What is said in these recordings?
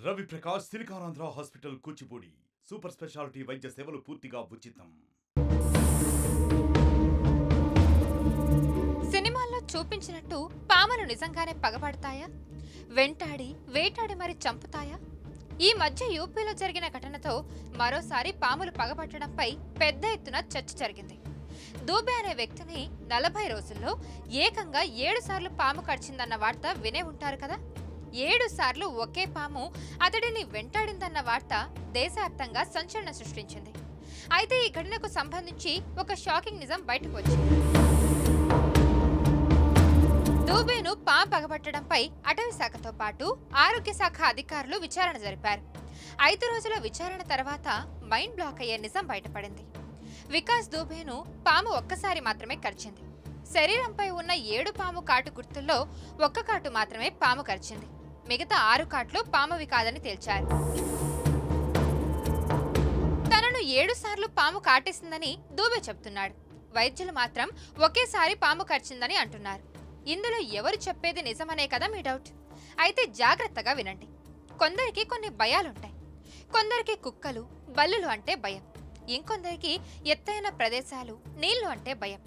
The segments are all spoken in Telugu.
Ravi Prakash Siliconandhra hospital Kuchipudi super speciality వైద్య సేవలు పూర్తిగా ఉచితం. సినిమాల్లో చూపించినట్టు పాములు నిజంగానే పగబడతాయా? వేటాడి మరి చంపుతాయా? ఈ మధ్య యూపీలో జరిగిన ఘటనతో మరోసారి పాములు పగబట్టడంపై పెద్ద ఎత్తున చర్చ జరిగింది. దూబే అనే వ్యక్తిని 40 రోజుల్లో ఏకంగా 7 సార్లు పాము కరిచిందన్న వార్త వినే ఉంటారు కదా. 7 సార్లు ఒకే పాము అతడిని వెంటాడిందన్న వార్త దేశవ్యాప్తంగా సంచలనం సృష్టించింది. అయితే ఈ ఘటనకు సంబంధించి ఒక షాకింగ్ నిజం బయటకు వచ్చింది. దూబేను పాము పగబట్టడంపై అటవీ శాఖతో పాటు ఆరోగ్య శాఖ అధికారులు విచారణ జరిపారు. 5 రోజుల విచారణ తర్వాత మైండ్ బ్లాక్ అయ్యే నిజం బయటపడింది. వికాస్ దూబేను పాము ఒక్కసారి మాత్రమే కరిచింది. శరీరంపై ఉన్న 7 పాము కాటు గుర్తుల్లో 1 కాటు మాత్రమే పాము కరిచింది. మిగతా 6 కాట్లు పామువి కాదని తేల్చారు. తనను 7 సార్లు పాము కాటేసిందని దూబే చెప్తున్నాడు. వైద్యులు మాత్రం ఒకేసారి పాము కరిచిందని అంటున్నారు. ఇందులో ఎవరు చెప్పేది నిజమనే కదా మీ డౌట్. అయితే జాగ్రత్తగా వినండి. కొందరికి కొన్ని భయాలుంటాయి. కొందరికి కుక్కలు, బల్లులు అంటే భయం. ఇంకొందరికి ఎత్తైన ప్రదేశాలు, నీళ్లు అంటే భయం.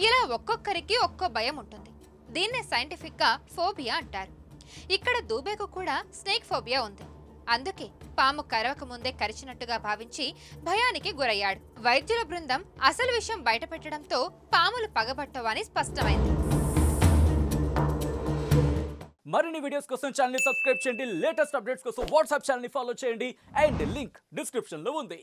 ఇలా ఒక్కొక్కరికి ఒక్కో భయం ఉంటుంది. దీన్నే సైంటిఫిక్ గా ఫోబియా అంటారు. ఇక్కడ దూబేకు కూడా స్నేక్ ఫోబియా ఉంది. అందుకే పాము కరవక ముందే కరిచినట్టుగా భావించి భయానికి గురయ్యాడు. వైద్యుల బృందం అసలు విషయం బయటపెట్టడంతో పాములు పగబట్టవని స్పష్టమైంది. మరిన్ని వీడియోస్ కోసం ఛానల్ ని సబ్స్క్రైబ్ చేయండి. లేటెస్ట్ అప్డేట్స్ కోసం వాట్సాప్ ఛానల్ ని ఫాలో చేయండి. అండ్ లింక్ డిస్క్రిప్షన్ లో ఉంది.